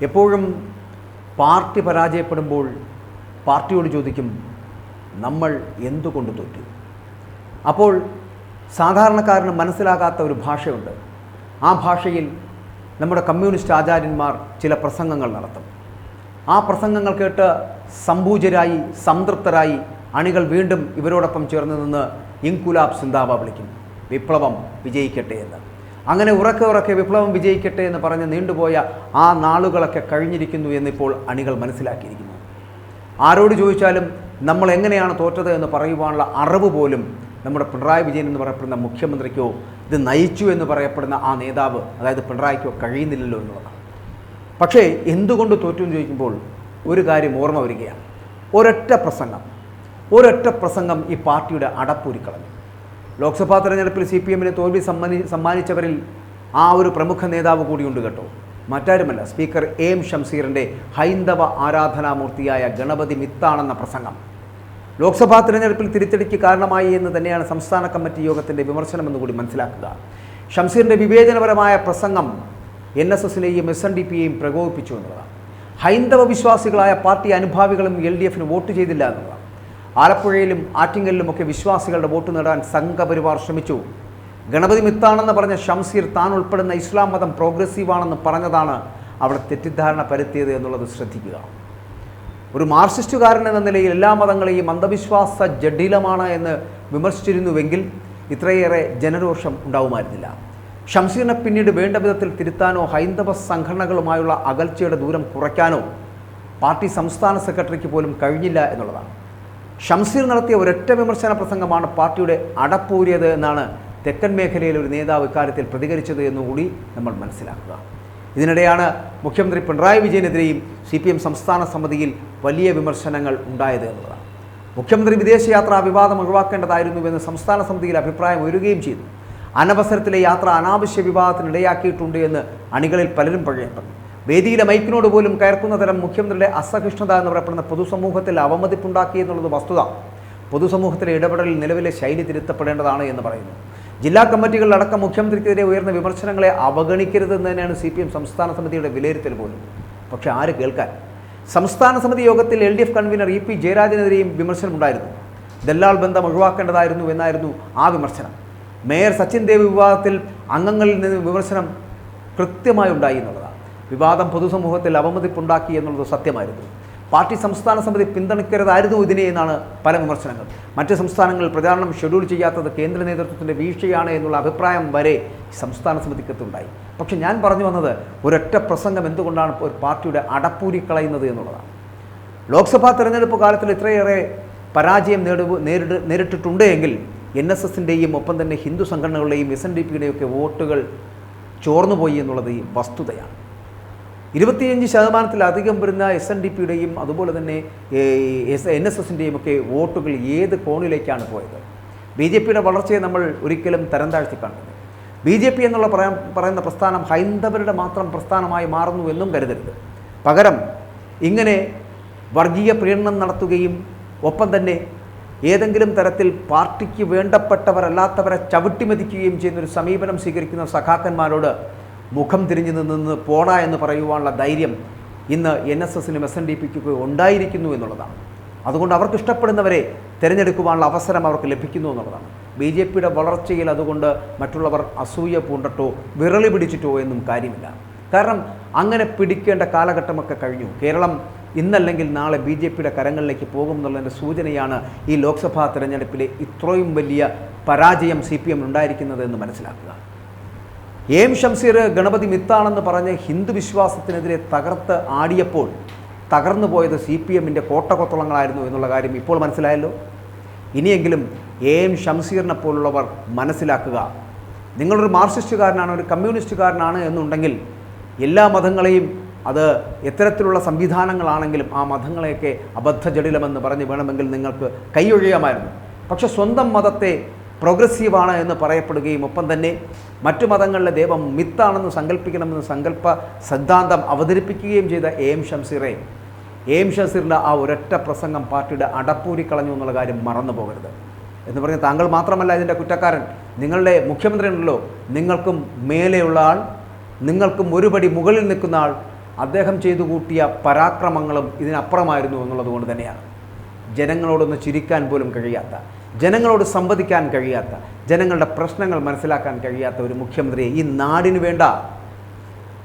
എപ്പോഴും പാർട്ടി പരാജയപ്പെടുമ്പോൾ പാർട്ടിയോട് ചോദിക്കും, നമ്മൾ എന്തുകൊണ്ട് തോറ്റു? അപ്പോൾ സാധാരണക്കാരന് മനസ്സിലാകാത്ത ഒരു ഭാഷയുണ്ട്. ആ ഭാഷയിൽ നമ്മുടെ കമ്മ്യൂണിസ്റ്റ് ആചാര്യന്മാർ ചില പ്രസംഗങ്ങൾ നടത്തും. ആ പ്രസംഗങ്ങൾ കേട്ട് സംഭൂജരായി സംതൃപ്തരായി അണികൾ വീണ്ടും ഇവരോടൊപ്പം ചേർന്ന് നിന്ന് ഇൻകുലാബ് സിന്ദാബ വിളിക്കും, വിപ്ലവം വിജയിക്കട്ടെ എന്ന്. അങ്ങനെ ഉറക്കെ വിപ്ലവം വിജയിക്കട്ടെ എന്ന് പറഞ്ഞ് നീണ്ടുപോയ ആ നാളുകളൊക്കെ കഴിഞ്ഞിരിക്കുന്നു എന്നിപ്പോൾ അണികൾ മനസ്സിലാക്കിയിരിക്കുന്നു. ആരോട് ചോദിച്ചാലും നമ്മൾ എങ്ങനെയാണ് തോറ്റത് എന്ന് പറയുവാനുള്ള അറിവ് പോലും നമ്മുടെ പിണറായി വിജയൻ എന്ന് പറയപ്പെടുന്ന മുഖ്യമന്ത്രിക്കോ ഇത് നയിച്ചു എന്ന് പറയപ്പെടുന്ന ആ നേതാവ്, അതായത് പിണറായിക്കോ കഴിയുന്നില്ലല്ലോ എന്നുള്ളതാണ്. പക്ഷേ എന്തുകൊണ്ട് തോറ്റു എന്ന് ചോദിക്കുമ്പോൾ ഒരു കാര്യം ഓർമ്മ വരികയാണ്. ഒരൊറ്റ പ്രസംഗം ഈ പാർട്ടിയുടെ അടപ്പൂരിക്കളഞ്ഞു. ലോക്സഭാ തെരഞ്ഞെടുപ്പിൽ CPM-ന് തോൽവി സമ്മാനിച്ചവരിൽ ആ ഒരു പ്രമുഖ നേതാവ് കൂടിയുണ്ട് കേട്ടോ. മറ്റാരുമല്ല, സ്പീക്കർ AM ഷംസീറിൻ്റെ ഹൈന്ദവ ആരാധനാമൂർത്തിയായ ഗണപതി മിത്താണെന്ന പ്രസംഗം ലോക്സഭാ തിരഞ്ഞെടുപ്പിൽ തിരിച്ചടിക്ക് കാരണമായി എന്ന് തന്നെയാണ് സംസ്ഥാന കമ്മിറ്റി യോഗത്തിൻ്റെ വിമർശനമെന്ന് കൂടി മനസ്സിലാക്കുക. ഷംസീറിൻ്റെ വിവേചനപരമായ പ്രസംഗം NSSനെയും SNDPയെയും പ്രകോപിപ്പിച്ചു എന്നുള്ളതാണ്. ഹൈന്ദവ വിശ്വാസികളായ പാർട്ടി അനുഭാവികളും LDFന് വോട്ട് ചെയ്തില്ല എന്നുള്ളതാണ്. ആലപ്പുഴയിലും ആറ്റിങ്ങലിലുമൊക്കെ വിശ്വാസികളുടെ വോട്ട് നേടാൻ സംഘപരിവാർ ശ്രമിച്ചു. ഗണപതി മിത്താണെന്ന് പറഞ്ഞ ഷംസീർ താൻ ഉൾപ്പെടുന്ന ഇസ്ലാം മതം പ്രോഗ്രസീവാണെന്ന് പറഞ്ഞതാണ് അവിടെ തെറ്റിദ്ധാരണ പരത്തിയത് എന്നുള്ളത് ശ്രദ്ധിക്കുക. ഒരു മാർക്സിസ്റ്റുകാരൻ എന്ന നിലയിൽ എല്ലാ മതങ്ങളെയും അന്ധവിശ്വാസ ജഡിലമാണ് എന്ന് വിമർശിച്ചിരുന്നുവെങ്കിൽ ഇത്രയേറെ ജനരോഷം ഉണ്ടാവുമായിരുന്നില്ല. ഷംസീറിനെ പിന്നീട് വേണ്ട വിധത്തിൽ തിരുത്താനോ ഹൈന്ദവ സംഘടനകളുമായുള്ള അകൽച്ചയുടെ ദൂരം കുറയ്ക്കാനോ പാർട്ടി സംസ്ഥാന സെക്രട്ടറിക്ക് പോലും കഴിഞ്ഞില്ല എന്നുള്ളതാണ്. ഷംസീർ നടത്തിയ ഒരൊറ്റ വിമർശന പ്രസംഗമാണ് പാർട്ടിയുടെ അടപ്പൂരിയത് എന്നാണ് തെക്കൻ മേഖലയിലെ ഒരു നേതാവ് ഇക്കാര്യത്തിൽ പ്രതികരിച്ചത് എന്നുകൂടി നമ്മൾ മനസ്സിലാക്കുക. ഇതിനിടെയാണ് മുഖ്യമന്ത്രി പിണറായി വിജയനെതിരെയും CPM സംസ്ഥാന സമിതിയിൽ വലിയ വിമർശനങ്ങൾ ഉണ്ടായത് എന്നുള്ളതാണ്. മുഖ്യമന്ത്രി വിദേശയാത്രാ വിവാദം ഒഴിവാക്കേണ്ടതായിരുന്നുവെന്ന് സംസ്ഥാന സമിതിയിൽ അഭിപ്രായം ഉയരുകയും ചെയ്തു. അനവസരത്തിലെ യാത്ര അനാവശ്യ വിവാദത്തിനിടയാക്കിയിട്ടുണ്ട് എന്ന് അണികളിൽ പലരും പറഞ്ഞു. വേദിയിലെ മൈക്കിനോട് പോലും കയർക്കുന്ന തരം മുഖ്യമന്ത്രിയുടെ അസഹിഷ്ണുത എന്ന് പറയപ്പെടുന്ന പൊതുസമൂഹത്തിൽ അവമതിപ്പുണ്ടാക്കി എന്നുള്ളത് വസ്തുത. പൊതുസമൂഹത്തിലെ ഇടപെടലിൽ നിലവിലെ ശൈലി തിരുത്തപ്പെടേണ്ടതാണ് എന്ന് പറയുന്നു. ജില്ലാ കമ്മിറ്റികളിലടക്കം മുഖ്യമന്ത്രിക്കെതിരെ ഉയർന്ന വിമർശനങ്ങളെ അവഗണിക്കരുതെന്ന് തന്നെയാണ് CPM സംസ്ഥാന സമിതിയുടെ വിലയിരുത്തൽ പോലും. പക്ഷേ ആര് കേൾക്കാൻ? സംസ്ഥാന സമിതി യോഗത്തിൽ LDF കൺവീനർ EP ജയരാജനെതിരെയും വിമർശനമുണ്ടായിരുന്നു. ദല്ലാൾ ബന്ധം ഒഴിവാക്കേണ്ടതായിരുന്നു എന്നായിരുന്നു ആ വിമർശനം. മേയർ സച്ചിൻ ദേവ് വിവാദത്തിൽ അംഗങ്ങളിൽ നിന്ന് വിമർശനം കൃത്യമായി ഉണ്ടായി എന്നുള്ളതാണ്. വിവാദം പൊതുസമൂഹത്തിൽ അവമതിപ്പുണ്ടാക്കി എന്നുള്ളത് സത്യമായിരുന്നു. പാർട്ടി സംസ്ഥാന സമിതി പിന്തുണയ്ക്കരുതായിരുന്നു ഇതിനെ എന്നാണ് പല വിമർശനങ്ങൾ. മറ്റ് സംസ്ഥാനങ്ങളിൽ പ്രചാരണം ഷെഡ്യൂൾ ചെയ്യാത്തത് കേന്ദ്ര നേതൃത്വത്തിൻ്റെ വീഴ്ചയാണ് എന്നുള്ള അഭിപ്രായം വരെ സംസ്ഥാന സമിതിക്കത്തുണ്ടായി. പക്ഷെ ഞാൻ പറഞ്ഞു വന്നത് ഒരൊറ്റ പ്രസംഗം എന്തുകൊണ്ടാണ് ഒരു പാർട്ടിയുടെ അടപ്പൂരി കളയുന്നത് എന്നുള്ളതാണ്. ലോക്സഭാ തെരഞ്ഞെടുപ്പ് കാലത്തിൽ ഇത്രയേറെ പരാജയം നേരിട്ടിട്ടുണ്ട് എങ്കിൽ NSSൻ്റെയും ഒപ്പം തന്നെ ഹിന്ദു സംഘടനകളുടെയും SNDPയുടെയും ഒക്കെ വോട്ടുകൾ ചോർന്നുപോയി എന്നുള്ളത് ഈ വസ്തുതയാണ്. 25% വരുന്ന SNDPയുടെയും അതുപോലെ തന്നെ NSSൻ്റെയും ഒക്കെ വോട്ടുകൾ ഏത് കോണിലേക്കാണ് പോയത്? BJPയുടെ വളർച്ചയെ നമ്മൾ ഒരിക്കലും തരം താഴ്ത്തി കാണുന്നത്. BJP എന്നുള്ള പറയുന്ന പ്രസ്ഥാനം ഹൈന്ദവരുടെ മാത്രം പ്രസ്ഥാനമായി മാറുന്നു എന്നും കരുതരുത്. പകരം ഇങ്ങനെ വർഗീയ പ്രീണനം നടത്തുകയും ഒപ്പം തന്നെ ഏതെങ്കിലും തരത്തിൽ പാർട്ടിക്ക് വേണ്ടപ്പെട്ടവരല്ലാത്തവരെ ചവിട്ടിമെതിക്കുകയും ചെയ്യുന്നൊരു സമീപനം സ്വീകരിക്കുന്ന സഖാക്കന്മാരോട് മുഖം തിരിഞ്ഞു നിന്ന് പോടാ എന്ന് പറയുവാനുള്ള ധൈര്യം ഇന്ന് NSSനും SNDPയ്ക്കൊക്കെ ഉണ്ടായിരിക്കുന്നു എന്നുള്ളതാണ്. അതുകൊണ്ട് അവർക്ക് ഇഷ്ടപ്പെടുന്നവരെ തിരഞ്ഞെടുക്കുവാനുള്ള അവസരം അവർക്ക് ലഭിക്കുന്നു എന്നുള്ളതാണ്. BJPയുടെ വളർച്ചയിൽ അതുകൊണ്ട് മറ്റുള്ളവർ അസൂയ പൂണ്ടിട്ടോ വിരളി പിടിച്ചിട്ടോ എന്നും കാര്യമില്ല. കാരണം അങ്ങനെ പിടിക്കേണ്ട കാലഘട്ടമൊക്കെ കഴിഞ്ഞു. കേരളം ഇന്നല്ലെങ്കിൽ നാളെ BJPയുടെ കരങ്ങളിലേക്ക് പോകും എന്നുള്ളതിൻ്റെ സൂചനയാണ് ഈ ലോക്സഭാ തിരഞ്ഞെടുപ്പിലെ ഇത്രയും വലിയ പരാജയം CPM ഉണ്ടായിരിക്കുന്നത് എന്ന് മനസ്സിലാക്കുക. AM ഷംസീർ ഗണപതി മിത്താണെന്ന് പറഞ്ഞ് ഹിന്ദു വിശ്വാസത്തിനെതിരെ തകർത്ത് ആടിയപ്പോൾ തകർന്നു പോയത് CPMൻ്റെ കോട്ടകൊത്തളങ്ങളായിരുന്നു എന്നുള്ള കാര്യം ഇപ്പോൾ മനസ്സിലായല്ലോ. ഇനിയെങ്കിലും AM ഷംസീറിനെ പോലുള്ളവർ മനസ്സിലാക്കുക. നിങ്ങളൊരു മാർക്സിസ്റ്റുകാരനാണ്, ഒരു കമ്മ്യൂണിസ്റ്റുകാരനാണ് എന്നുണ്ടെങ്കിൽ എല്ലാ മതങ്ങളെയും അത് എത്തരത്തിലുള്ള സംവിധാനങ്ങളാണെങ്കിലും ആ മതങ്ങളെയൊക്കെ അബദ്ധജടിലമെന്ന് പറഞ്ഞ് വേണമെങ്കിൽ നിങ്ങൾക്ക് കൈയൊഴിയാമായിരുന്നു. പക്ഷെ സ്വന്തം മതത്തെ പ്രോഗ്രസീവാണ് എന്ന് പറയപ്പെടുകയും ഒപ്പം തന്നെ മറ്റു മതങ്ങളിലെ ദൈവം മിത്താണെന്ന് സങ്കല്പിക്കണമെന്ന് സങ്കല്പ സിദ്ധാന്തം അവതരിപ്പിക്കുകയും ചെയ്ത AM ഷംസീറിൻ്റെ ആ ഒരൊറ്റ പ്രസംഗം പാർട്ടിയുടെ അടപ്പൂരി കളഞ്ഞു എന്നുള്ള കാര്യം മറന്നു പോകരുത്. എന്ന് പറഞ്ഞാൽ താങ്കൾ മാത്രമല്ല ഇതിൻ്റെ കുറ്റക്കാരൻ. നിങ്ങളുടെ മുഖ്യമന്ത്രി ഉണ്ടല്ലോ, നിങ്ങൾക്കും മേലെയുള്ള ആൾ, നിങ്ങൾക്കും ഒരുപടി മുകളിൽ നിൽക്കുന്ന ആൾ, അദ്ദേഹം ചെയ്തു കൂട്ടിയ പരാക്രമങ്ങളും ഇതിനപ്പുറമായിരുന്നു എന്നുള്ളതുകൊണ്ട് തന്നെയാണ് ജനങ്ങളോടൊന്ന് ചിരിക്കാൻ പോലും കഴിയാത്ത, ജനങ്ങളോട് സംവദിക്കാൻ കഴിയാത്ത, ജനങ്ങളുടെ പ്രശ്നങ്ങൾ മനസ്സിലാക്കാൻ കഴിയാത്ത ഒരു മുഖ്യമന്ത്രിയെ ഈ നാടിന് വേണ്ട,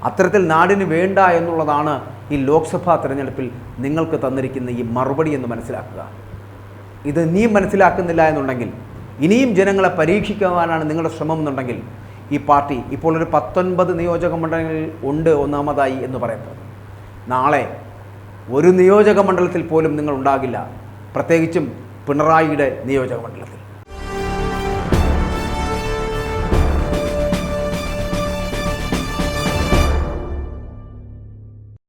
അത്തരത്തിൽ നാടിന് വേണ്ട എന്നുള്ളതാണ് ഈ ലോക്സഭാ തെരഞ്ഞെടുപ്പിൽ നിങ്ങൾക്ക് തന്നിരിക്കുന്ന ഈ മറുപടി എന്ന് മനസ്സിലാക്കുക. ഇത് ഇനിയും മനസ്സിലാക്കുന്നില്ല എന്നുണ്ടെങ്കിൽ, ഇനിയും ജനങ്ങളെ പരീക്ഷിക്കുവാനാണ് നിങ്ങളുടെ ശ്രമം എന്നുണ്ടെങ്കിൽ, ഈ പാർട്ടി ഇപ്പോൾ ഒരു 19 നിയോജക മണ്ഡലങ്ങളിൽ ഉണ്ട് ഒന്നാമതായി എന്ന് പറയുന്നത്. നാളെ ഒരു നിയോജക മണ്ഡലത്തിൽ പോലും നിങ്ങൾ ഉണ്ടാകില്ല, പ്രത്യേകിച്ചും പിണറായിയുടെ നിയോജക മണ്ഡലത്തിൽ.